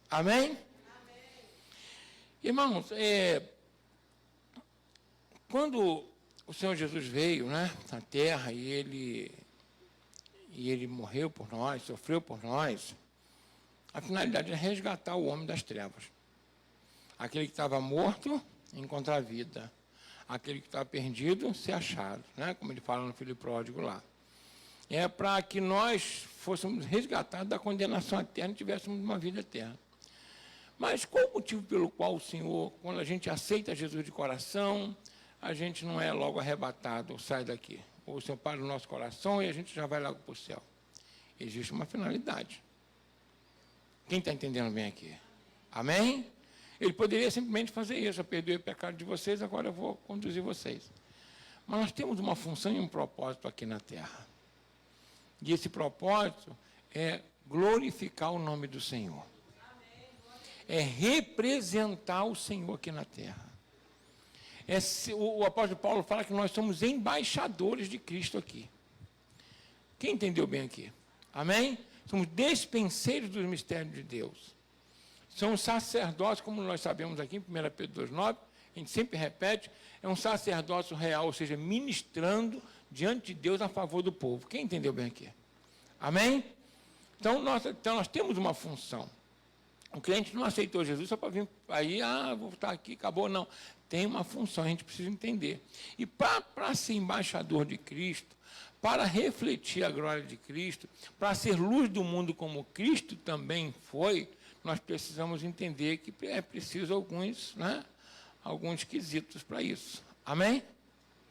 Amém? Irmãos, quando o Senhor Jesus veio, né, na terra e ele morreu por nós, sofreu por nós, a finalidade é resgatar o homem das trevas. Aquele que estava morto, encontrar vida. Aquele que estava perdido, ser achado, né, como ele fala no Filho Pródigo lá. É para que nós fôssemos resgatados da condenação eterna e tivéssemos uma vida eterna. Mas qual o motivo pelo qual o Senhor, quando a gente aceita Jesus de coração, a gente não é logo arrebatado ou sai daqui? Ou o Senhor para o nosso coração e a gente já vai logo para o céu. Existe uma finalidade. Quem está entendendo bem aqui? Amém? Ele poderia simplesmente fazer isso. Eu perdoei o pecado de vocês, agora eu vou conduzir vocês. Mas nós temos uma função e um propósito aqui na terra. E esse propósito é glorificar o nome do Senhor. É representar o Senhor aqui na terra. O apóstolo Paulo fala que nós somos embaixadores de Cristo aqui. Quem entendeu bem aqui? Amém? Somos despenseiros dos mistérios de Deus. Somos sacerdotes, como nós sabemos aqui em 1 Pedro 2,9, a gente sempre repete, é um sacerdócio real, ou seja, ministrando diante de Deus a favor do povo. Quem entendeu bem aqui? Amém? Então nós temos uma função. O crente não aceitou Jesus só para vir aí, vou estar aqui, acabou, não. Tem uma função, a gente precisa entender. E para ser embaixador de Cristo, para refletir a glória de Cristo, para ser luz do mundo como Cristo também foi, nós precisamos entender que é preciso alguns quesitos para isso. Amém?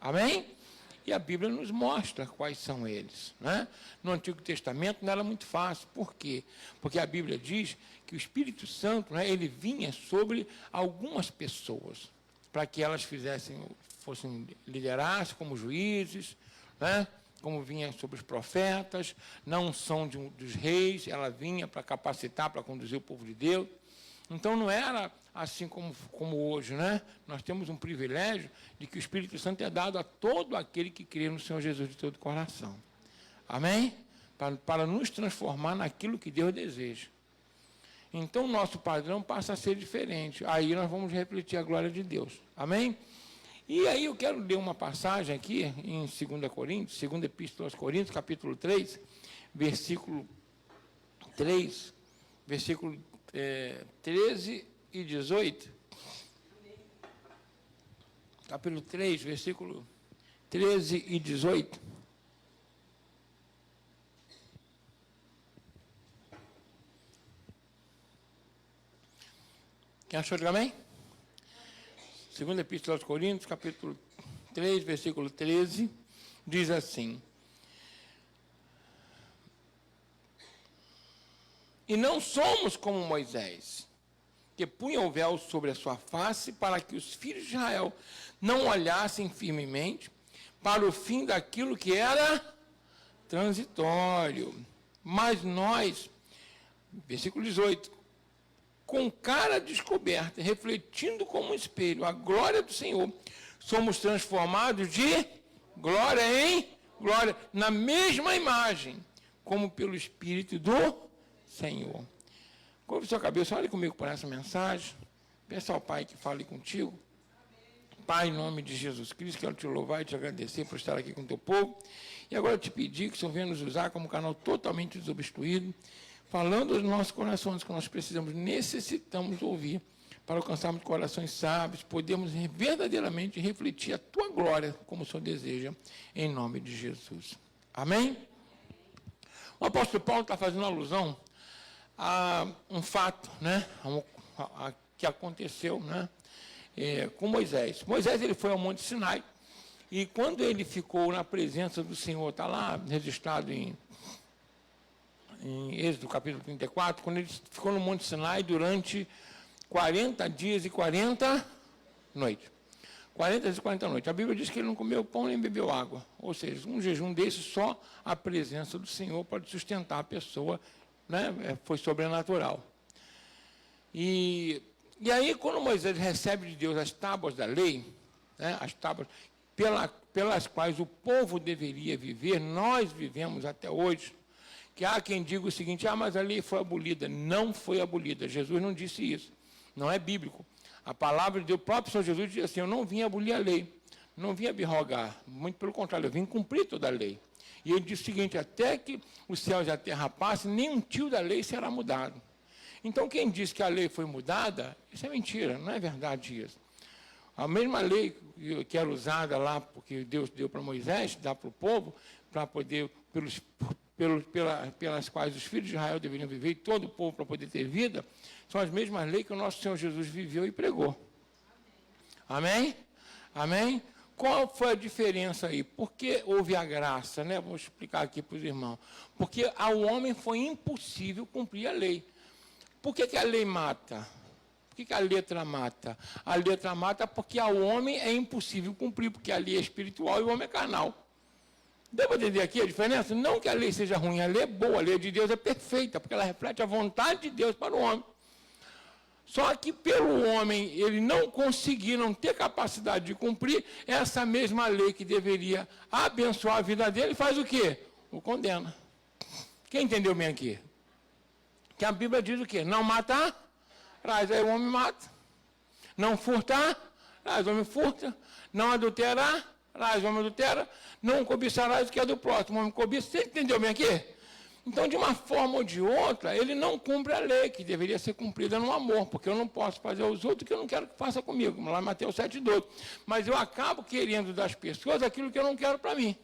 Amém? E a Bíblia nos mostra quais são eles. Né? No Antigo Testamento não era muito fácil. Por quê? Porque a Bíblia diz que o Espírito Santo, ele vinha sobre algumas pessoas, para que elas liderassem como juízes, né? Como vinha sobre os profetas, na unção dos reis, ela vinha para capacitar, para conduzir o povo de Deus. Então não era assim como hoje, né? Nós temos um privilégio de que o Espírito Santo é dado a todo aquele que crê no Senhor Jesus de todo o coração. Amém? Para nos transformar naquilo que Deus deseja. Então o nosso padrão passa a ser diferente. Aí nós vamos refletir a glória de Deus. Amém? E aí eu quero ler uma passagem aqui em 2 Coríntios, 2 Epístola aos Coríntios, capítulo 3, versículo 3, versículo 13 e 18. Capítulo 3, versículo 13 e 18. Quem achou de amém? 2 Epístola aos Coríntios, capítulo 3, versículo 13, diz assim: E não somos como Moisés, que punha o véu sobre a sua face para que os filhos de Israel não olhassem firmemente para o fim daquilo que era transitório. Mas nós, versículo 18, com cara descoberta, refletindo como um espelho a glória do Senhor, somos transformados de glória em glória, na mesma imagem, como pelo Espírito do Senhor. Curva sua cabeça, olhe comigo por essa mensagem. Peça ao Pai que fale contigo. Pai, em nome de Jesus Cristo, quero te louvar e te agradecer por estar aqui com o teu povo. E agora eu te pedir que o Senhor venha nos usar como canal totalmente desobstruído, falando aos nossos corações que nós necessitamos ouvir, para alcançarmos corações sábios, podemos verdadeiramente refletir a tua glória, como o Senhor deseja, em nome de Jesus. Amém? O apóstolo Paulo está fazendo alusão a um fato, né, que aconteceu, né, com Moisés. Moisés ele foi ao Monte Sinai, e quando ele ficou na presença do Senhor, está lá registrado em Êxodo capítulo 34, quando ele ficou no Monte Sinai durante 40 dias e 40 noites. 40 dias e 40 noites. A Bíblia diz que ele não comeu pão nem bebeu água. Ou seja, um jejum desse, só a presença do Senhor pode sustentar a pessoa, né? Foi sobrenatural. E aí, quando Moisés recebe de Deus as tábuas da lei, né, as tábuas pelas quais o povo deveria viver, nós vivemos até hoje. que há quem diga o seguinte, mas a lei foi abolida. Não foi abolida, Jesus não disse isso, não é bíblico. A palavra de Deus, o próprio Senhor Jesus disse assim, eu não vim abolir a lei, não vim abrogar, muito pelo contrário, eu vim cumprir toda a lei. E ele disse o seguinte, até que os céus e a terra passem, nenhum tio da lei será mudado. Então, quem diz que a lei foi mudada, isso é mentira, não é verdade isso. A mesma lei que era usada lá, porque Deus deu para Moisés, dá para o povo, para poder, pelas quais os filhos de Israel deveriam viver, e todo o povo para poder ter vida, são as mesmas leis que o nosso Senhor Jesus viveu e pregou. Amém? Amém? Qual foi a diferença aí? Por que houve a graça? Né? Vou explicar aqui para os irmãos. Porque ao homem foi impossível cumprir a lei. Por que a lei mata? Por que a letra mata? A letra mata porque ao homem é impossível cumprir, porque a lei é espiritual e o homem é carnal. Deu para entender aqui a diferença? Não que a lei seja ruim, a lei é boa, a lei de Deus é perfeita, porque ela reflete a vontade de Deus para o homem. Só que pelo homem, ele não conseguir, não ter capacidade de cumprir, essa mesma lei que deveria abençoar a vida dele, faz o quê? O condena. Quem entendeu bem aqui? Que a Bíblia diz o quê? Não matar, aí o homem mata. Não furtar, aí o homem furta. Não adulterar, aí o homem adultera. Não cobiçarás o que é do próximo, o homem cobiça. Você entendeu bem aqui? Então, de uma forma ou de outra, ele não cumpre a lei, que deveria ser cumprida no amor, porque eu não posso fazer aos outros o que eu não quero que faça comigo, lá em Mateus 7,12. Mas eu acabo querendo das pessoas aquilo que eu não quero para mim.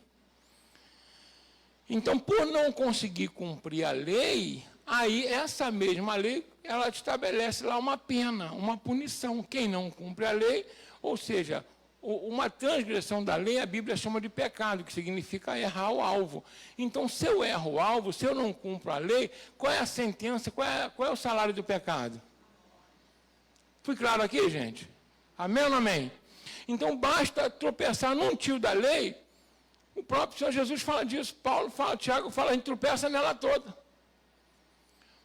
Então, por não conseguir cumprir a lei, aí essa mesma lei, ela estabelece lá uma pena, uma punição. Quem não cumpre a lei, ou seja, uma transgressão da lei, a Bíblia chama de pecado, que significa errar o alvo. Então, se eu erro o alvo, se eu não cumpro a lei, qual é a sentença, qual é o salário do pecado? Fui claro aqui, gente? Amém ou não amém? Então, basta tropeçar num tio da lei, o próprio Senhor Jesus fala disso, Paulo fala, Tiago fala, a gente tropeça nela toda.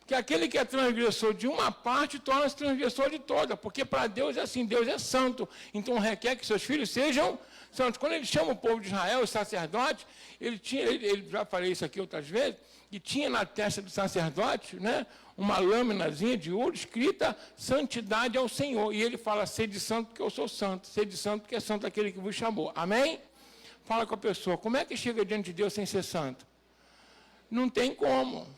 Que aquele que é transgressor de uma parte torna-se transgressor de toda, porque para Deus é assim, Deus é santo, então requer que seus filhos sejam santos. Quando ele chama o povo de Israel, os sacerdotes, ele já falei isso aqui outras vezes, e tinha na testa do sacerdote, né, uma lâminazinha de ouro escrita santidade ao Senhor, e ele fala, sede santo porque eu sou santo, sede santo porque é santo aquele que vos chamou. Amém? Fala com a pessoa, como é que chega diante de Deus sem ser santo? Não tem como.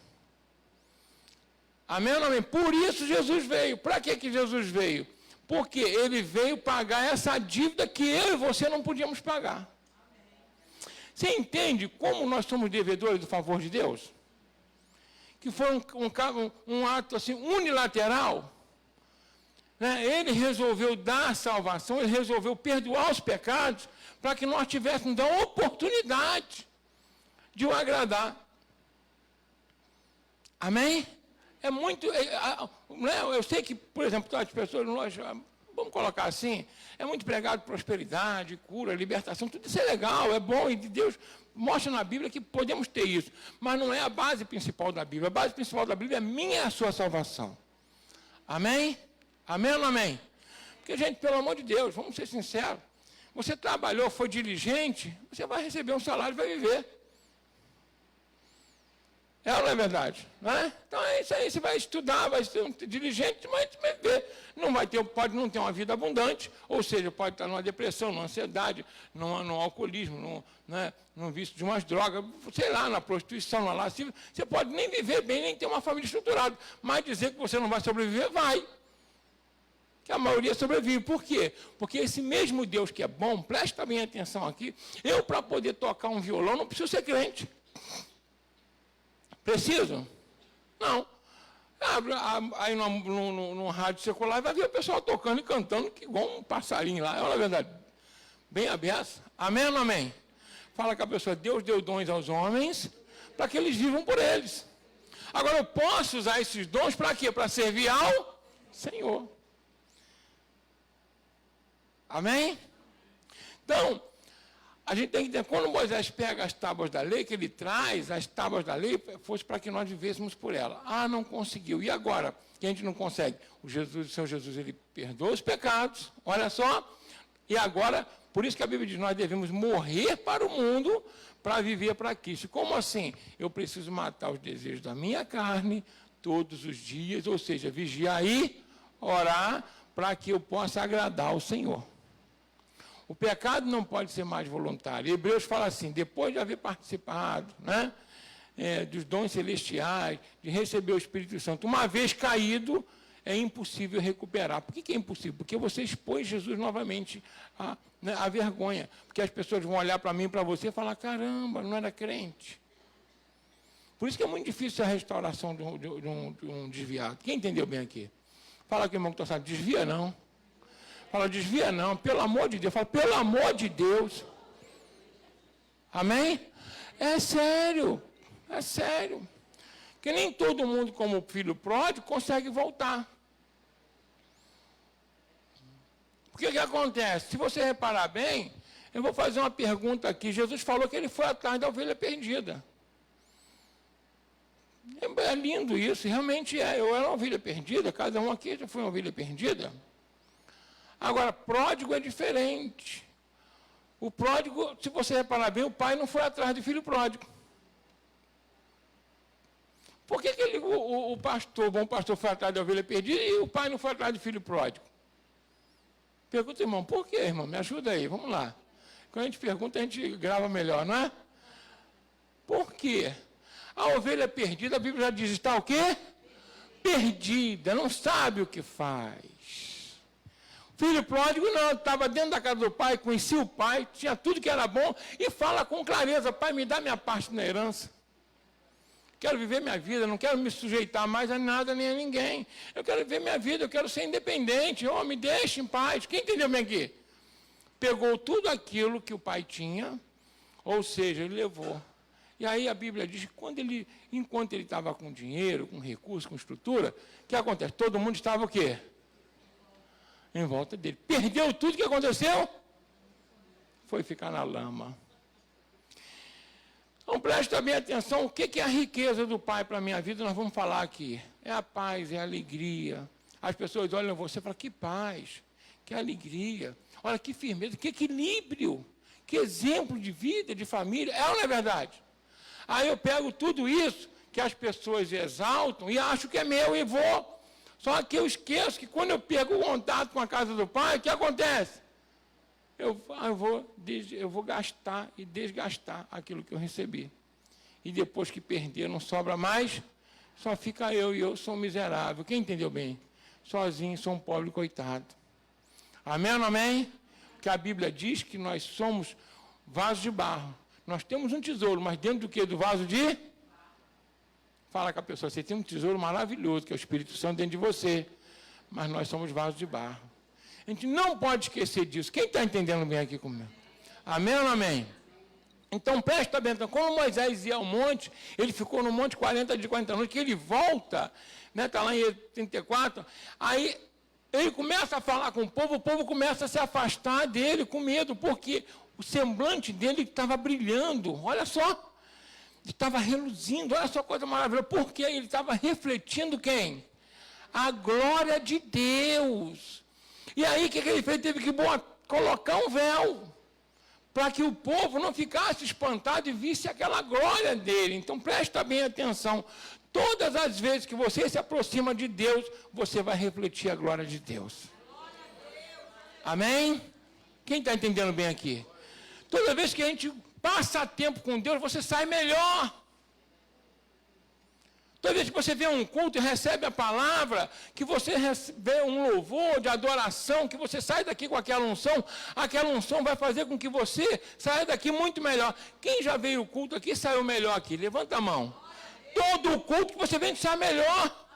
Amém ou não amém? Por isso Jesus veio. Para que Jesus veio? Porque ele veio pagar essa dívida que eu e você não podíamos pagar. Você entende como nós somos devedores do favor de Deus? Que foi um ato assim unilateral. Né? Ele resolveu dar a salvação, ele resolveu perdoar os pecados para que nós tivéssemos a oportunidade de o agradar. Amém? É muito, eu sei que, por exemplo, as pessoas, nós, vamos colocar assim, é muito pregado prosperidade, cura, libertação, tudo isso é legal, é bom, e Deus mostra na Bíblia que podemos ter isso, mas não é a base principal da Bíblia. A base principal da Bíblia é minha e a sua salvação. Amém? Amém ou não amém? Porque, gente, pelo amor de Deus, vamos ser sinceros, você trabalhou, foi diligente, você vai receber um salário e vai viver. É ou não é verdade? Não é? Então é isso aí, você vai estudar, vai ser um diligente, mas vai ver. Não vai ter, pode não ter uma vida abundante, ou seja, pode estar numa depressão, numa ansiedade, num alcoolismo, num vício de umas drogas, sei lá, na prostituição, na lascívia. Você pode nem viver bem, nem ter uma família estruturada, mas dizer que você não vai sobreviver, vai. Que a maioria sobrevive. Por quê? Porque esse mesmo Deus que é bom, presta bem atenção aqui, eu para poder tocar um violão não preciso ser crente. Preciso? Não. Aí no rádio secular vai ver o pessoal tocando e cantando igual um passarinho lá. É uma verdade. Bem aberto. Amém ou não amém? Fala com a pessoa, Deus deu dons aos homens para que eles vivam por eles. Agora eu posso usar esses dons para quê? Para servir ao Senhor. Amém? Então, a gente tem que entender, quando Moisés pega as tábuas da lei, que ele traz as tábuas da lei, fosse para que nós vivêssemos por ela. Não conseguiu. E agora? Que a gente não consegue? O Senhor Jesus, ele perdoa os pecados, olha só, e agora Por isso que a Bíblia diz, nós devemos morrer para o mundo para viver para Cristo. Como assim? Eu preciso matar os desejos da minha carne todos os dias, ou seja, vigiar e orar para que eu possa agradar ao Senhor. O pecado não pode ser mais voluntário. Hebreus fala assim, depois de haver participado, né, dos dons celestiais, de receber o Espírito Santo, uma vez caído, é impossível recuperar. Por que é impossível? Porque você expôs Jesus novamente à vergonha. Porque as pessoas vão olhar para mim e para você e falar, caramba, não era crente. Por isso que é muito difícil a restauração de um desviado. Quem entendeu bem aqui? Fala que o irmão que está sabendo, desvia não. Fala, desvia não, pelo amor de Deus. Fala, pelo amor de Deus. Amém? É sério. É sério. Que nem todo mundo, como o filho pródigo, consegue voltar. O que acontece? Se você reparar bem, eu vou fazer uma pergunta aqui. Jesus falou que ele foi atrás da ovelha perdida. É lindo isso, realmente é. Eu era uma ovelha perdida, cada um aqui já foi uma ovelha perdida. Agora, pródigo é diferente. O pródigo, se você reparar bem, o pai não foi atrás do filho pródigo. Por que o pastor, o bom pastor, foi atrás da ovelha perdida e o pai não foi atrás do filho pródigo? Pergunta, irmão, por quê, irmão? Me ajuda aí, vamos lá. Quando a gente pergunta, a gente grava melhor, não é? Por quê? A ovelha perdida, a Bíblia já diz, está o quê? Perdida, não sabe o que faz. O filho pródigo não, estava dentro da casa do pai, conhecia o pai, tinha tudo que era bom e fala com clareza, pai, me dá minha parte na herança. Quero viver minha vida, não quero me sujeitar mais a nada nem a ninguém. Eu quero viver minha vida, eu quero ser independente. Oh, me deixe em paz. Quem entendeu bem aqui? Pegou tudo aquilo que o pai tinha, ou seja, ele levou. E aí a Bíblia diz que enquanto ele estava com dinheiro, com recurso, com estrutura, o que acontece? Todo mundo estava o quê? Em volta dele. Perdeu tudo, o que aconteceu? Foi ficar na lama. Então, preste bem atenção, o que é a riqueza do Pai para a minha vida, nós vamos falar aqui. É a paz, é a alegria. As pessoas olham você e falam, que paz, que alegria, olha que firmeza, que equilíbrio, que exemplo de vida, de família, é ou não é verdade? Aí eu pego tudo isso que as pessoas exaltam e acho que é meu e vou. Só que eu esqueço que quando eu pego o contato com a casa do Pai, o que acontece? Eu vou gastar e desgastar aquilo que eu recebi. E depois que perder, não sobra mais, só fica eu, e eu sou um miserável. Quem entendeu bem? Sozinho, sou um pobre coitado. Amém ou não amém? Porque a Bíblia diz que nós somos vasos de barro. Nós temos um tesouro, mas dentro do que? Do vaso de? Fala com a pessoa, você tem um tesouro maravilhoso, que é o Espírito Santo dentro de você. Mas nós somos vasos de barro. A gente não pode esquecer disso. Quem está entendendo bem aqui comigo? Amém ou não amém? Então, presta bem atenção. Quando Moisés ia ao monte, ele ficou no monte 40 noites, que ele volta, né, está lá em 34, aí ele começa a falar com o povo começa a se afastar dele com medo, porque o semblante dele estava brilhando, olha só, estava reluzindo, olha só coisa maravilhosa, porque ele estava refletindo quem? A glória de Deus. E aí, o que ele fez? Teve que colocar um véu, para que o povo não ficasse espantado e visse aquela glória dele. Então, presta bem atenção. Todas as vezes que você se aproxima de Deus, você vai refletir a glória de Deus. Amém? Quem está entendendo bem aqui? Toda vez que a gente passa tempo com Deus, você sai melhor. Toda vez que você vê um culto e recebe a palavra, que você vê um louvor de adoração, que você sai daqui com aquela unção vai fazer com que você saia daqui muito melhor. Quem já veio o culto aqui saiu melhor aqui? Levanta a mão. Todo o culto que você vem sai melhor.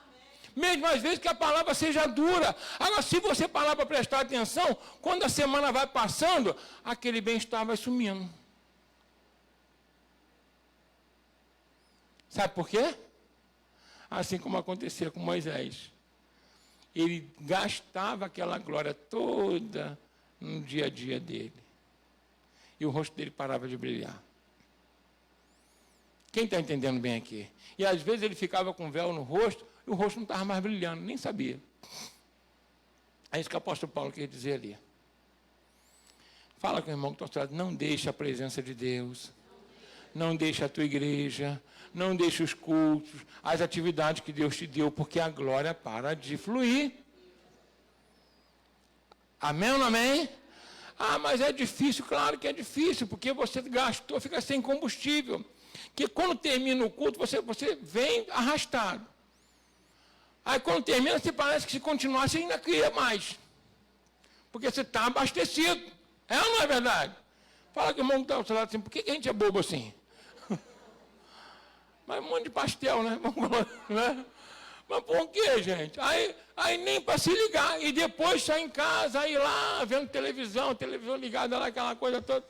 Mesmo às vezes que a palavra seja dura. Agora, se você parar para prestar atenção, quando a semana vai passando, aquele bem-estar vai sumindo. Sabe por quê? Assim como acontecia com Moisés. Ele gastava aquela glória toda no dia a dia dele. E o rosto dele parava de brilhar. Quem está entendendo bem aqui? E às vezes ele ficava com véu no rosto, e o rosto não estava mais brilhando, nem sabia. É isso que o apóstolo Paulo quer dizer ali. Fala com o irmão que está ao seu lado, não deixe a presença de Deus, não deixe a tua igreja, não deixe os cultos, as atividades que Deus te deu, porque a glória para de fluir. Amém ou não amém? Ah, mas é difícil, claro que é difícil, porque você gastou, fica sem combustível. Que quando termina o culto, você vem arrastado. Aí quando termina, você parece que se continuar, você ainda queria mais. Porque você está abastecido. É ou não é verdade? Fala que o irmão está ao seu lado assim, por que a gente é bobo assim? Mas um monte de pastel, né? Né? Mas por quê, gente? Aí nem para se ligar. E depois sai em casa, aí lá, vendo televisão ligada lá, aquela coisa toda.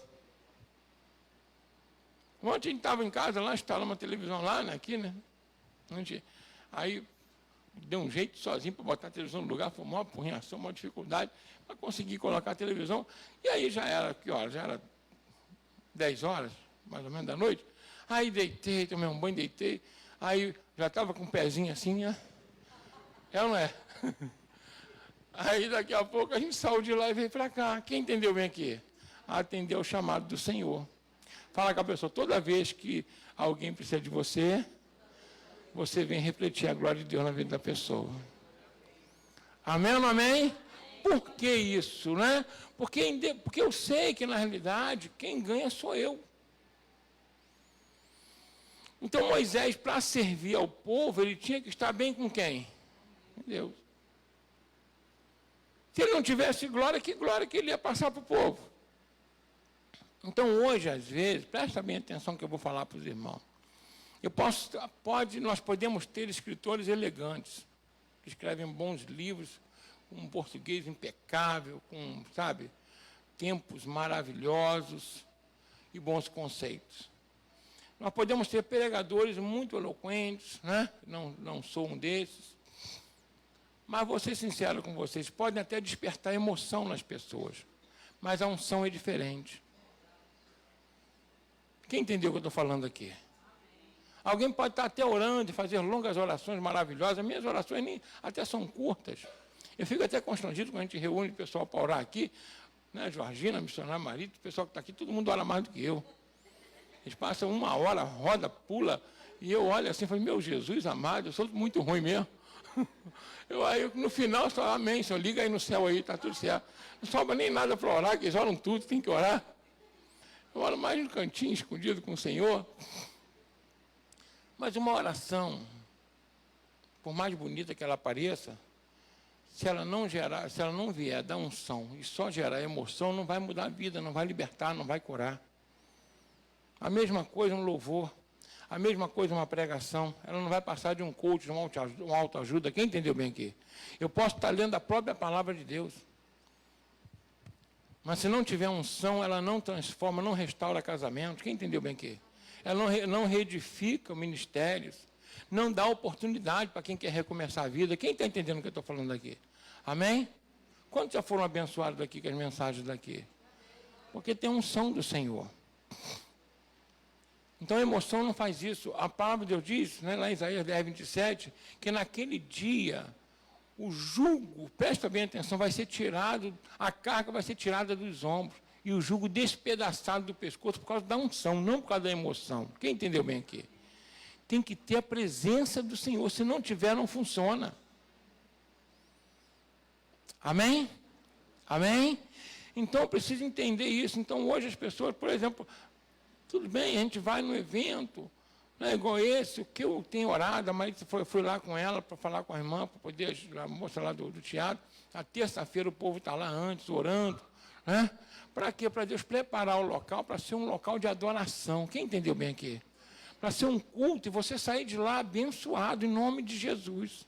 Ontem a gente estava em casa lá, instalamos uma televisão lá, né, aqui, né? Aí deu um jeito sozinho para botar a televisão no lugar, foi uma apurrinhação, uma dificuldade para conseguir colocar a televisão. E aí já era, que hora? Já era 10 horas, mais ou menos, da noite. Aí deitei, tomei um banho, deitei. Aí já estava com o pezinho assim, né? É ou não é? Aí daqui a pouco a gente saiu de lá e veio para cá. Quem entendeu bem aqui? Atendeu o chamado do Senhor. Fala com a pessoa, toda vez que alguém precisa de você, você vem refletir a glória de Deus na vida da pessoa. Amém ou não amém? Por que isso, né? Porque eu sei que, na realidade, quem ganha sou eu. Então, Moisés, para servir ao povo, ele tinha que estar bem com quem? Deus. Se ele não tivesse glória que ele ia passar para o povo? Então, hoje, às vezes, presta bem atenção que eu vou falar para os irmãos. Nós podemos ter escritores elegantes, que escrevem bons livros, com um português impecável, com, sabe, tempos maravilhosos e bons conceitos. Nós podemos ter pregadores muito eloquentes, né? Não sou um desses. Mas vou ser sincero com vocês, podem até despertar emoção nas pessoas, mas a unção é diferente. Quem entendeu o que eu estou falando aqui? Alguém pode estar até orando e fazer longas orações maravilhosas. Minhas orações até são curtas. Eu fico até constrangido quando a gente reúne o pessoal para orar aqui, né? Georgina, missionária Marita, o pessoal que está aqui, todo mundo ora mais do que eu. Eles passam 1 hora, roda, pula, e eu olho assim e falo, meu Jesus amado, eu sou muito ruim mesmo. Aí no final só, amém, Senhor, liga aí no céu aí, está tudo certo. Não sobra nem nada para orar, que eles oram tudo, tem que orar. Eu oro mais no cantinho, escondido com o Senhor. Mas uma oração, por mais bonita que ela pareça, se ela não vier da unção e só gerar emoção, não vai mudar a vida, não vai libertar, não vai curar. A mesma coisa um louvor, a mesma coisa uma pregação, ela não vai passar de um coach, de uma autoajuda. Quem entendeu bem aqui? Eu posso estar lendo a própria palavra de Deus. Mas se não tiver unção, ela não transforma, não restaura casamento. Quem entendeu bem aqui? Ela não reedifica ministérios, não dá oportunidade para quem quer recomeçar a vida. Quem está entendendo o que eu estou falando aqui? Amém? Quantos já foram abençoados daqui com as mensagens daqui? Porque tem unção do Senhor. Então a emoção não faz isso. A palavra de Deus diz, né, lá em Isaías 10, 27, que naquele dia o jugo, presta bem atenção, vai ser tirado, a carga vai ser tirada dos ombros e o jugo despedaçado do pescoço por causa da unção, não por causa da emoção. Quem entendeu bem aqui? Tem que ter a presença do Senhor, se não tiver, não funciona. Amém? Amém? Então, eu preciso entender isso. Então, hoje as pessoas, por exemplo, tudo bem, a gente vai no evento, não é igual esse, o que eu tenho orado, a Marita foi lá com ela para falar com a irmã, para poder, a moça lá do teatro. Na terça-feira o povo está lá antes, orando. Né? Para quê? Para Deus preparar o local, para ser um local de adoração. Quem entendeu bem aqui? Para ser um culto e você sair de lá abençoado em nome de Jesus.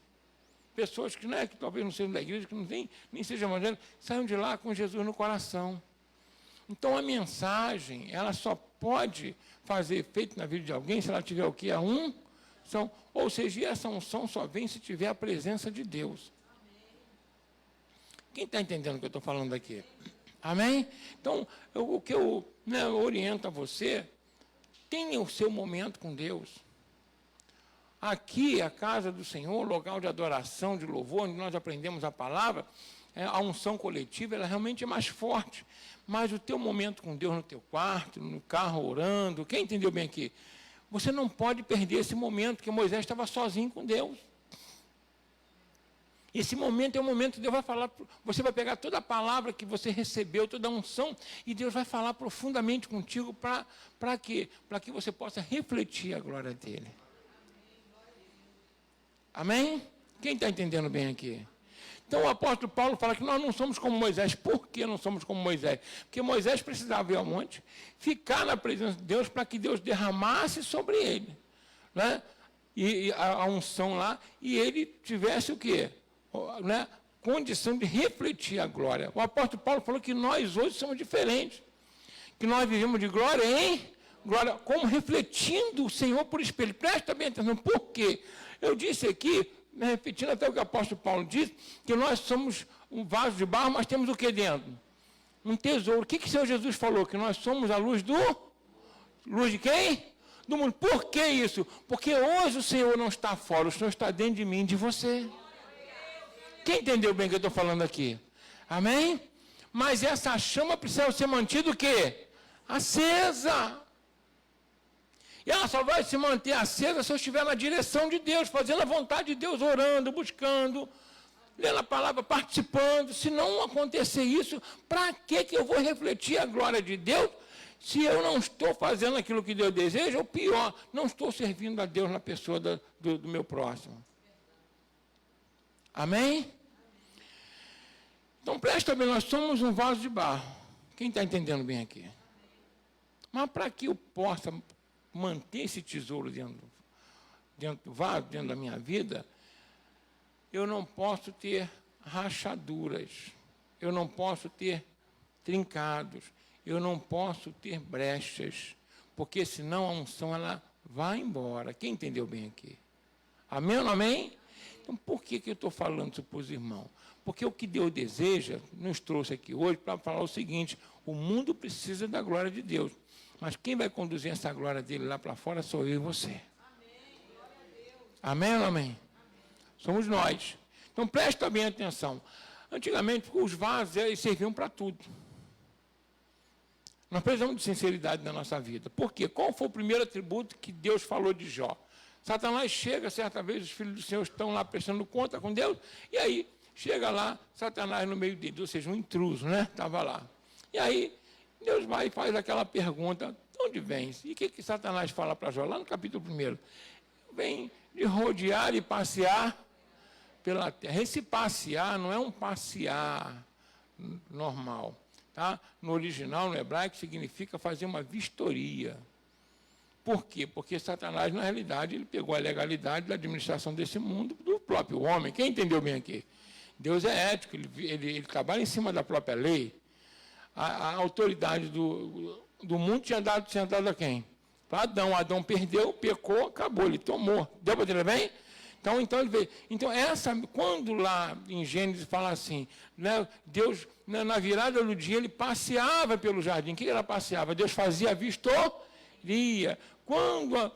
Pessoas que, não é, que talvez não sejam da igreja, que não tem, nem sejam evangélicos, saiam de lá com Jesus no coração. Então a mensagem, ela só pode fazer efeito na vida de alguém se ela tiver o que? A unção. Ou seja, essa unção só vem se tiver a presença de Deus. Quem está entendendo o que eu estou falando aqui? Amém? Então, o que eu oriento a você, tenha o seu momento com Deus. Aqui, a casa do Senhor, local de adoração, de louvor, onde nós aprendemos a palavra, a unção coletiva, ela realmente é mais forte. Mas o teu momento com Deus no teu quarto, no carro orando, quem entendeu bem aqui? Você não pode perder esse momento, que Moisés estava sozinho com Deus. Esse momento é o momento que Deus vai falar, você vai pegar toda a palavra que você recebeu, toda a unção, e Deus vai falar profundamente contigo para quê? Para que você possa refletir a glória dele. Amém? Quem está entendendo bem aqui? Então o apóstolo Paulo fala que nós não somos como Moisés. Por que não somos como Moisés? Porque Moisés precisava ir ao monte, ficar na presença de Deus para que Deus derramasse sobre ele, né? E a unção lá, e ele tivesse o quê? Né? Condição de refletir a glória. O apóstolo Paulo falou que nós hoje somos diferentes, que nós vivemos de glória em glória, como refletindo o Senhor por espelho. Presta bem atenção, por quê? Eu disse aqui, repetindo até o que o apóstolo Paulo disse, que nós somos um vaso de barro, mas temos o que dentro? Um tesouro. O que o Senhor Jesus falou? Que nós somos a luz luz de quem? Do mundo. Por que isso? Porque hoje o Senhor não está fora, o Senhor está dentro de mim e de você. Quem entendeu bem o que eu estou falando aqui? Amém? Mas essa chama precisa ser mantida o quê? Acesa. E ela só vai se manter acesa se eu estiver na direção de Deus, fazendo a vontade de Deus, orando, buscando, lendo a palavra, participando. Se não acontecer isso, para que eu vou refletir a glória de Deus se eu não estou fazendo aquilo que Deus deseja? Ou pior, não estou servindo a Deus na pessoa do meu próximo. Amém? Então presta bem, nós somos um vaso de barro. Quem está entendendo bem aqui? Mas para que eu possa manter esse tesouro dentro do vaso, dentro da minha vida, eu não posso ter rachaduras, eu não posso ter trincados, eu não posso ter brechas, porque senão a unção ela vai embora. Quem entendeu bem aqui? Amém ou não amém? Então, por que eu estou falando isso para os irmãos? Porque o que Deus deseja, nos trouxe aqui hoje para falar o seguinte: o mundo precisa da glória de Deus, mas quem vai conduzir essa glória dele lá para fora sou eu e você. Amém ou não amém? Somos nós. Então, presta bem atenção. Antigamente, os vasos eles serviam para tudo. Nós precisamos de sinceridade na nossa vida. Por quê? Qual foi o primeiro atributo que Deus falou de Jó? Satanás chega, certa vez, os filhos do Senhor estão lá prestando conta com Deus, e aí chega lá, Satanás no meio deles, ou seja, um intruso, né? Estava lá. E aí, Deus vai e faz aquela pergunta: de onde vens? E o que Satanás fala para Jó? Lá no capítulo 1. Vem de rodear e passear pela terra. Esse passear não é um passear normal. Tá? No original, no hebraico, significa fazer uma vistoria. Por quê? Porque Satanás, na realidade, ele pegou a legalidade da administração desse mundo do próprio homem. Quem entendeu bem aqui? Deus é ético, ele trabalha em cima da própria lei. A autoridade do mundo tinha dado a quem? Para Adão. Adão perdeu, pecou, acabou, ele tomou. Deu para entender bem? Então ele veio. Então, quando lá em Gênesis fala assim, né, Deus, na virada do dia, ele passeava pelo jardim. O que ele passeava? Deus fazia vistoria. Quando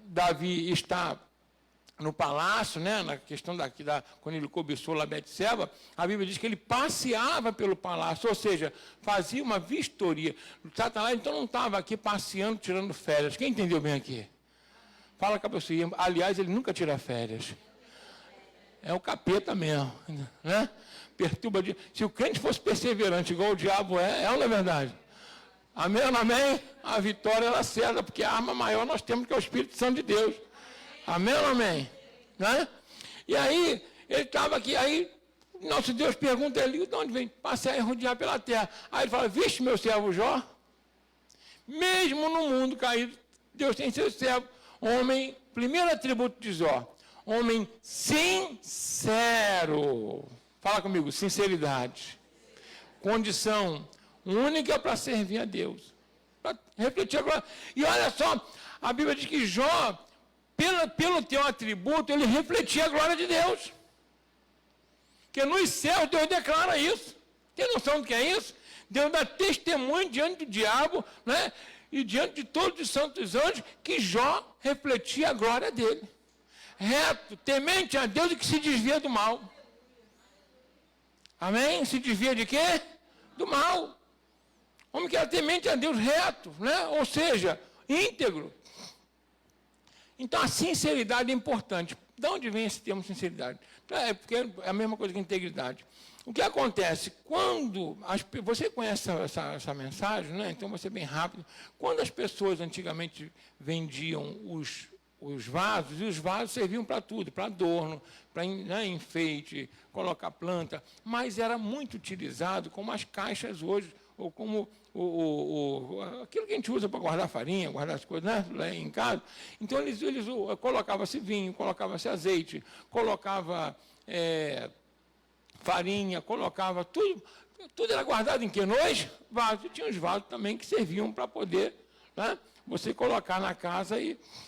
Davi está no palácio, né, na questão quando ele cobiçou lá Betseba, a Bíblia diz que ele passeava pelo palácio, ou seja, fazia uma vistoria. Satanás então não estava aqui passeando, tirando férias. Quem entendeu bem aqui? Fala com a pessoa. Aliás, ele nunca tira férias. É o capeta mesmo, né? Perturba. Se o crente fosse perseverante, igual o diabo é ou não é verdade? Amém ou não amém? A vitória ela ceda, porque a arma maior nós temos, que é o Espírito Santo de Deus. Amém ou não amém? Né? E aí, ele estava aqui, aí nosso Deus pergunta ele: de onde vem? Passear e rodear pela terra. Aí ele fala: viste meu servo Jó? Mesmo no mundo caído, Deus tem seu servo. Homem, primeiro atributo de Jó, homem sincero. Fala comigo, sinceridade. Condição única para servir a Deus. Para refletir agora. E olha só, a Bíblia diz que Jó, pelo teu atributo, ele refletia a glória de Deus. Porque nos céus Deus declara isso. Tem noção do que é isso? Deus dá testemunho diante do diabo, né? e diante de todos os santos anjos, que Jó refletia a glória dele. Reto, temente a Deus e que se desvia do mal. Amém? Se desvia de quê? Do mal. Homem que era temente a Deus, reto, né? Ou seja, íntegro. Então a sinceridade é importante. De onde vem esse termo sinceridade? É porque é a mesma coisa que integridade. O que acontece? Quando você conhece essa mensagem, né? Então você bem rápido. Quando as pessoas antigamente vendiam os vasos, e os vasos serviam para tudo, para adorno, para enfeite, colocar planta, mas era muito utilizado como as caixas hoje, ou como aquilo que a gente usa para guardar farinha, guardar as coisas, né, lá em casa. Então eles colocava-se vinho, colocava-se azeite, colocava farinha, colocava tudo era guardado em que? Nos vasos. E tinha os vasos também que serviam para poder, né, você colocar na casa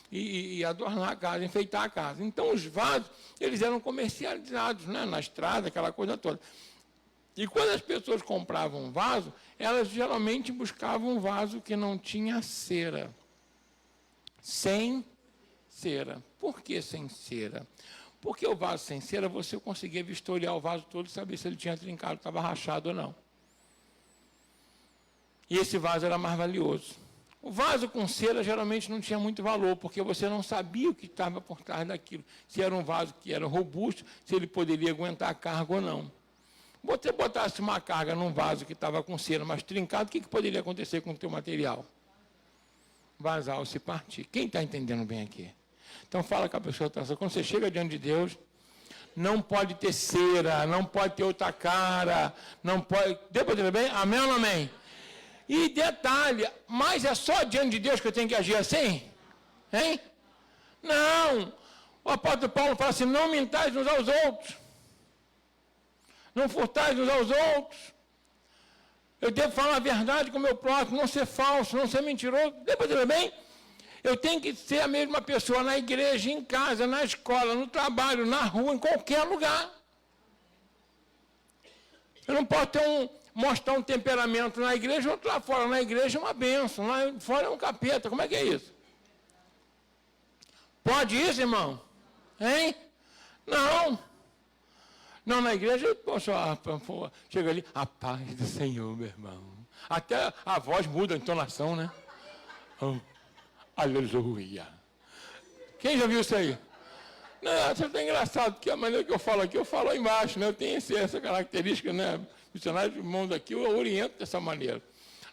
e adornar a casa, enfeitar a casa. Então os vasos, eles eram comercializados, né, na estrada, aquela coisa toda. E quando as pessoas compravam um vaso, elas geralmente buscavam um vaso que não tinha cera. Sem cera. Por que sem cera? Porque o vaso sem cera, você conseguia vistoriar o vaso todo e saber se ele tinha trincado, estava rachado ou não. E esse vaso era mais valioso. O vaso com cera geralmente não tinha muito valor, porque você não sabia o que estava por trás daquilo. Se era um vaso que era robusto, se ele poderia aguentar a carga ou não. Você botasse uma carga num vaso que estava com cera, mas trincado, o que poderia acontecer com o teu material? Vazar ou se partir. Quem está entendendo bem aqui? Então fala com a pessoa, quando você chega diante de Deus, não pode ter cera, não pode ter outra cara, não pode... Deu para entender bem? Amém ou não amém? E detalhe, mas é só diante de Deus que eu tenho que agir assim? Hein? Não! O apóstolo Paulo fala assim, não mintais uns aos outros. Não furtais uns aos outros. Eu devo falar a verdade com o meu próximo, não ser falso, não ser mentiroso. Deu para entender bem? Eu tenho que ser a mesma pessoa na igreja, em casa, na escola, no trabalho, na rua, em qualquer lugar. Eu não posso mostrar um temperamento na igreja, outro lá fora. Na igreja é uma bênção, lá fora é um capeta. Como é que é isso? Pode isso, irmão? Hein? Não. Não, na igreja, poxa, chega ali, a paz do Senhor, meu irmão. Até a voz muda a entonação, né? Oh, aleluia. Quem já viu isso aí? Não, isso é engraçado, porque a maneira que eu falo aqui, eu falo aí embaixo, né? Eu tenho essa característica, né? Missionário de mão daqui, eu oriento dessa maneira.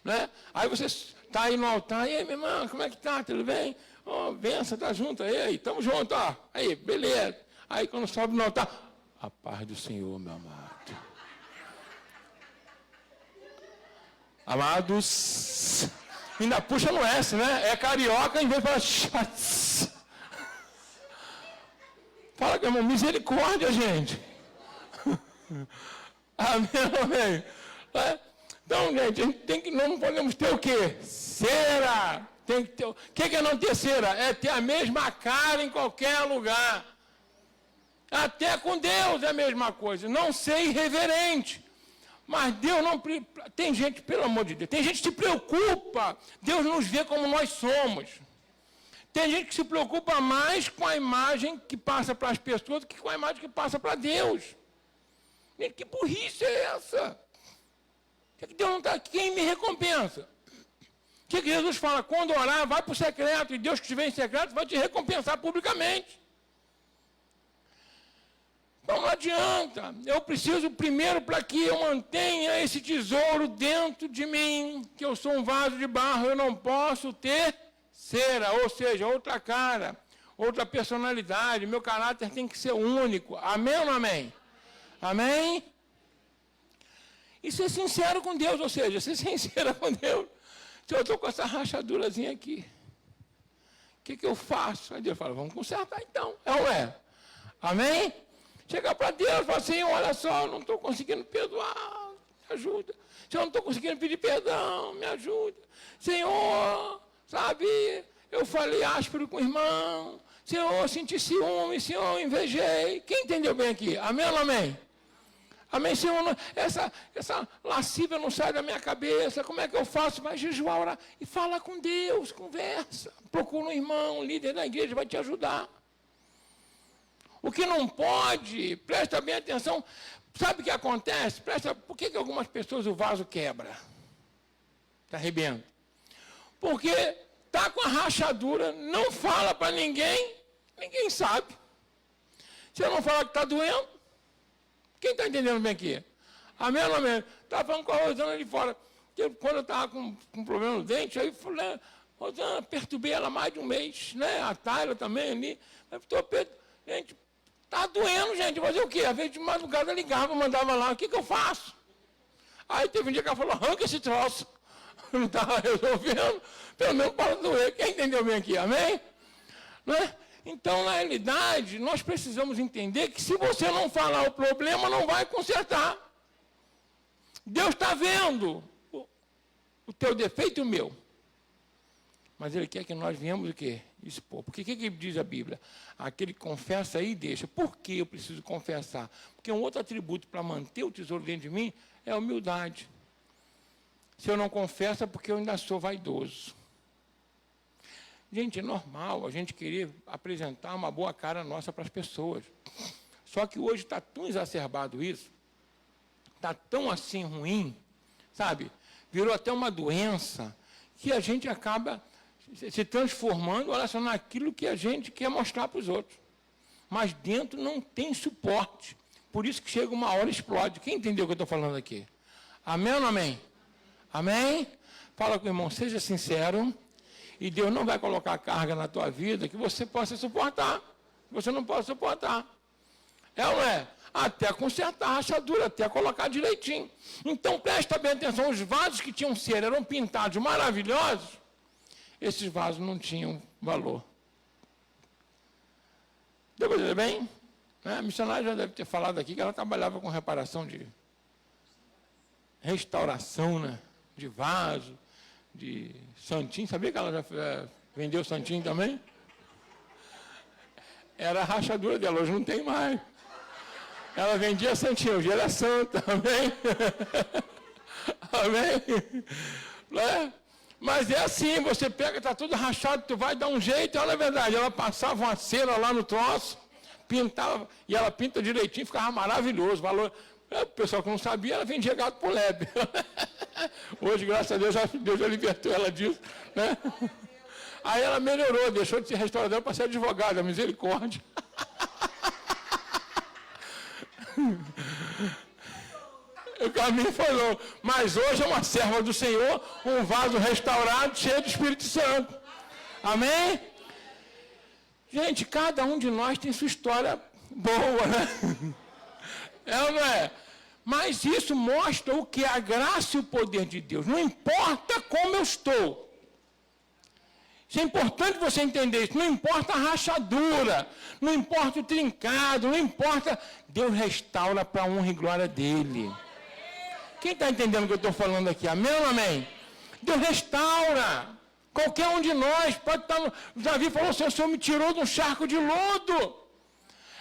Né? Aí você está aí no altar, e aí, minha irmã, como é que tá? Tudo bem? Oh, benção, tá junto aí, estamos juntos, ó. Aí, beleza. Aí quando sobe no altar, a paz do Senhor, meu amado. Amados, ainda puxa no S, né? É carioca, em vez de falar... Fala com a irmão, misericórdia, gente. Amém, amém. Então, gente, a gente tem que, não podemos ter o quê? Cera. Tem que ter, o que é não ter cera? É ter a mesma cara em qualquer lugar. Até com Deus é a mesma coisa. Não ser irreverente. Mas Deus não... Tem gente, pelo amor de Deus, tem gente que se preocupa. Deus nos vê como nós somos. Tem gente que se preocupa mais com a imagem que passa para as pessoas do que com a imagem que passa para Deus. Que burrice é essa? Que Deus não está... Quem me recompensa? O que Jesus fala? Quando orar, vai para o secreto. E Deus que estiver em secreto vai te recompensar publicamente. Então não adianta. Eu preciso primeiro para que eu mantenha esse tesouro dentro de mim. Que eu sou um vaso de barro, eu não posso ter cera. Ou seja, outra cara, outra personalidade. Meu caráter tem que ser único. Amém ou não amém? Amém? E ser sincero com Deus, ou seja, ser sincero com Deus. Se eu estou com essa rachadurazinha aqui, o que eu faço? Aí Deus fala, vamos consertar então. É ou é? Amém? Chegar para Deus e falar assim, olha só, eu não estou conseguindo perdoar, me ajuda. Se eu não estou conseguindo pedir perdão, me ajuda. Senhor, sabe, eu falei áspero com o irmão. Senhor, eu senti ciúme, Senhor, eu invejei. Quem entendeu bem aqui? Amém ou não amém? Amém, Senhor? Essa lascívia não sai da minha cabeça. Como é que eu faço? Vai jejuar, orar. E fala com Deus, conversa. Procura um irmão, um líder da igreja, vai te ajudar. O que não pode, presta bem atenção. Sabe o que acontece? Por que algumas pessoas o vaso quebra? Está arrebenta. Porque está com a rachadura, não fala para ninguém, ninguém sabe. Se eu não falar que está doendo, quem está entendendo bem aqui? Amém ou não amém? Estava falando com a Rosana ali fora. Quando eu estava com um problema no dente, aí falei, Rosana, perturbei ela mais de um mês, né? A Tayla também ali. Gente, está doendo, gente. Fazer o quê? Às vezes de madrugada ligava, mandava lá, o que eu faço? Aí teve um dia que ela falou, arranca esse troço. Não estava resolvendo, pelo menos para doer. Quem entendeu bem aqui? Amém? Não é? Então, na realidade, nós precisamos entender que se você não falar o problema, não vai consertar. Deus está vendo o teu defeito e o meu. Mas Ele quer que nós venhamos o quê? Expor. Porque o que diz a Bíblia? Aquele que confessa aí e deixa. Por que eu preciso confessar? Porque um outro atributo para manter o tesouro dentro de mim é a humildade. Se eu não confesso é porque eu ainda sou vaidoso. Gente, é normal a gente querer apresentar uma boa cara nossa para as pessoas. Só que hoje está tão exacerbado isso, está tão assim ruim, sabe? Virou até uma doença que a gente acaba se transformando, olha só, naquilo que a gente quer mostrar para os outros. Mas dentro não tem suporte. Por isso que chega uma hora e explode. Quem entendeu o que eu estou falando aqui? Amém ou não amém? Amém? Fala com o irmão, seja sincero. E Deus não vai colocar carga na tua vida que você possa suportar. Você não pode suportar. É ou não é? Até consertar a rachadura, até colocar direitinho. Então, presta bem atenção. Os vasos que tinham cera eram pintados maravilhosos. Esses vasos não tinham valor. Deu para dizer bem? A missionária já deve ter falado aqui que ela trabalhava com reparação de restauração, né? De vaso, de santinho. Sabia que ela já vendeu santinho também? Era a rachadura dela, hoje não tem mais. Ela vendia santinho, hoje ela é santa, amém? Amém? Não é? Mas é assim, você pega, está tudo rachado, tu vai dar um jeito, olha a verdade, ela passava uma cera lá no troço, pintava, e ela pinta direitinho, ficava maravilhoso, valor. O pessoal que não sabia, ela vendia gato por lebre. Hoje, graças a Deus, Deus já libertou ela disso, né? Aí ela melhorou, deixou de ser restauradora para ser advogada, misericórdia. O caminho foi longo. Mas hoje é uma serva do Senhor, um vaso restaurado, cheio do Espírito Santo. Amém? Gente, cada um de nós tem sua história boa, né? É ou não é? Mas isso mostra o que é a graça e o poder de Deus. Não importa como eu estou. Isso é importante você entender isso. Não importa a rachadura, não importa o trincado, não importa. Deus restaura para a honra e glória dele. Quem está entendendo o que eu estou falando aqui? Amém ou não amém? Deus restaura. Qualquer um de nós pode estar. Davi falou assim: o Senhor me tirou de um charco de lodo.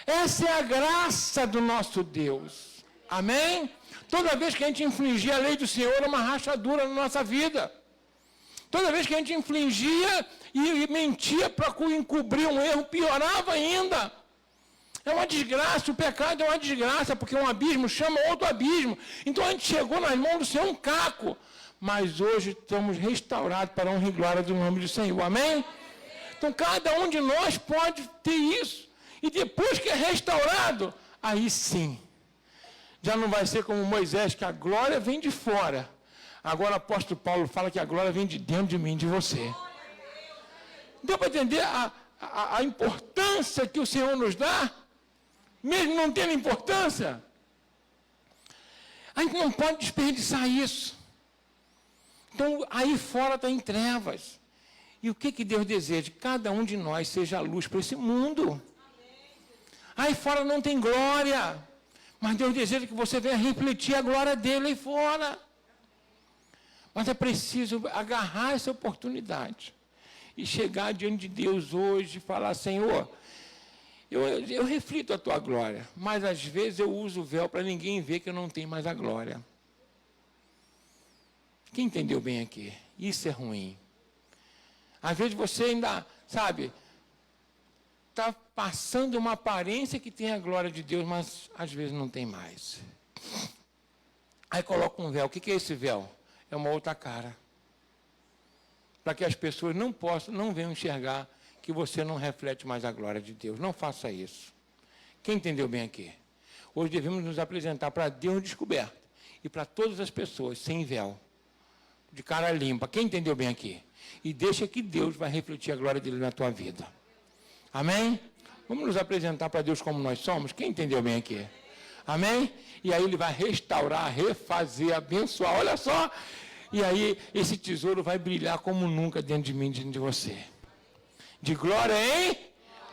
Essa é a graça do nosso Deus. Amém? Toda vez que a gente infringia a lei do Senhor, era uma rachadura na nossa vida. Toda vez que a gente infringia e mentia para encobrir um erro, piorava ainda. É uma desgraça, o pecado é uma desgraça, porque um abismo chama outro abismo. Então a gente chegou nas mãos do Senhor um caco. Mas hoje estamos restaurados para a honra e glória do nome do Senhor. Amém? Então cada um de nós pode ter isso. E depois que é restaurado, aí sim, já não vai ser como Moisés, que a glória vem de fora. Agora o apóstolo Paulo fala que a glória vem de dentro de mim, de você. Deu para entender a importância que o Senhor nos dá? Mesmo não tendo importância? A gente não pode desperdiçar isso. Então, aí fora está em trevas. E o que Deus deseja? Que cada um de nós seja a luz para esse mundo. Aí fora não tem glória. Mas Deus deseja que você venha refletir a glória dele aí fora. Mas é preciso agarrar essa oportunidade. E chegar diante de Deus hoje e falar: Senhor, eu reflito a tua glória, mas às vezes eu uso o véu para ninguém ver que eu não tenho mais a glória. Quem entendeu bem aqui? Isso é ruim. Às vezes você ainda, sabe, está passando uma aparência que tem a glória de Deus, mas às vezes não tem mais. Aí coloca um véu. O que é esse véu? É uma outra cara. Para que as pessoas não venham enxergar que você não reflete mais a glória de Deus. Não faça isso. Quem entendeu bem aqui? Hoje devemos nos apresentar para Deus descoberto e para todas as pessoas sem véu, de cara limpa. Quem entendeu bem aqui? E deixa que Deus vai refletir a glória dele na tua vida. Amém? Vamos nos apresentar para Deus como nós somos? Quem entendeu bem aqui? Amém? E aí ele vai restaurar, refazer, abençoar. Olha só. E aí esse tesouro vai brilhar como nunca dentro de mim, dentro de você. De glória em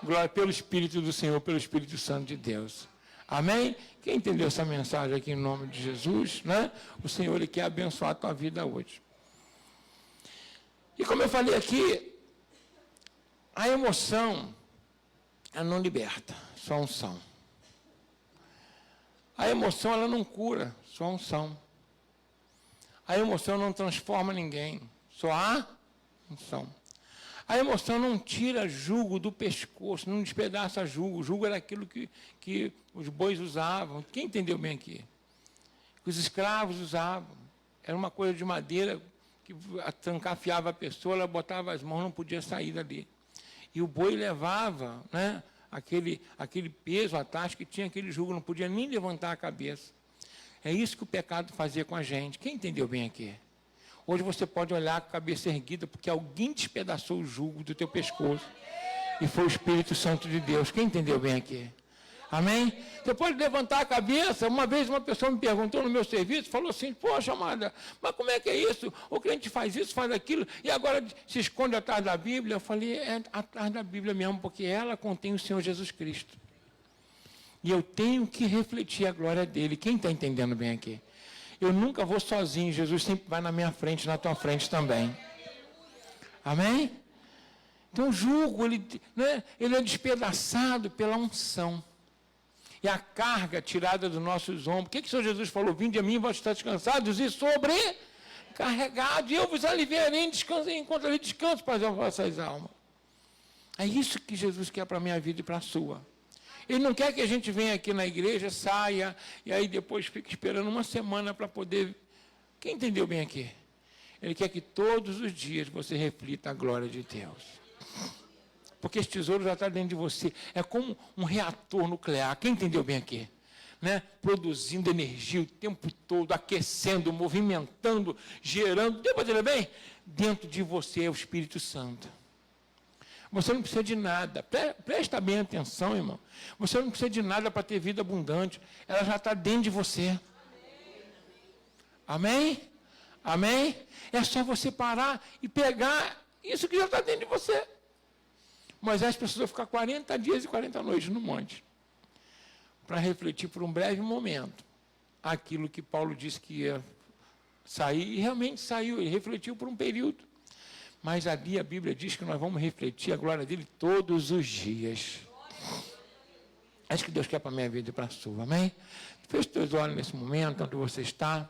glória pelo Espírito do Senhor, pelo Espírito Santo de Deus. Amém? Quem entendeu essa mensagem aqui em nome de Jesus, né? O Senhor ele quer abençoar a tua vida hoje. E como eu falei aqui, a emoção, ela não liberta, só unção. A emoção, ela não cura, só unção. A emoção não transforma ninguém, só a unção. A emoção não tira jugo do pescoço, não despedaça jugo. O jugo era aquilo que os bois usavam. Quem entendeu bem aqui? Que os escravos usavam. Era uma coisa de madeira que trancafiava a pessoa, ela botava as mãos, não podia sair dali. E o boi levava, né, aquele peso atrás que tinha aquele jugo, não podia nem levantar a cabeça. É isso que o pecado fazia com a gente. Quem entendeu bem aqui? Hoje você pode olhar com a cabeça erguida, porque alguém despedaçou o jugo do teu pescoço. E foi o Espírito Santo de Deus. Quem entendeu bem aqui? Amém? Você pode levantar a cabeça. Uma vez uma pessoa me perguntou no meu serviço, falou assim, poxa, amada, mas como é que é isso? O crente faz isso, faz aquilo, e agora se esconde atrás da Bíblia. Eu falei, é atrás da Bíblia mesmo, porque ela contém o Senhor Jesus Cristo. E eu tenho que refletir a glória dele. Quem está entendendo bem aqui? Eu nunca vou sozinho, Jesus sempre vai na minha frente, na tua frente também. Amém? Então o jugo, ele é despedaçado pela unção. E a carga tirada dos nossos ombros. O que o Senhor Jesus falou? Vinde a mim, vós estáis cansados e sobrecarregados, e eu vos aliviarei enquanto ali descanso para as vossas almas. É isso que Jesus quer para a minha vida e para a sua. Ele não quer que a gente venha aqui na igreja, saia, e aí depois fique esperando uma semana para poder... Quem entendeu bem aqui? Ele quer que todos os dias você reflita a glória de Deus. Porque esse tesouro já está dentro de você. É como um reator nuclear. Quem entendeu bem aqui? Né? Produzindo energia o tempo todo, aquecendo, movimentando, gerando. Deu para entender bem? Dentro de você é o Espírito Santo. Você não precisa de nada. Presta bem atenção, irmão. Você não precisa de nada para ter vida abundante. Ela já está dentro de você. Amém? Amém? É só você parar e pegar isso que já está dentro de você. Moisés precisou ficar 40 dias e 40 noites no monte para refletir por um breve momento aquilo que Paulo disse que ia sair, e realmente saiu, ele refletiu por um período. Mas ali a Bíblia diz que nós vamos refletir a glória dele todos os dias. Acho que Deus quer para a minha vida e para a sua, amém? Feche os teus olhos nesse momento, onde você está.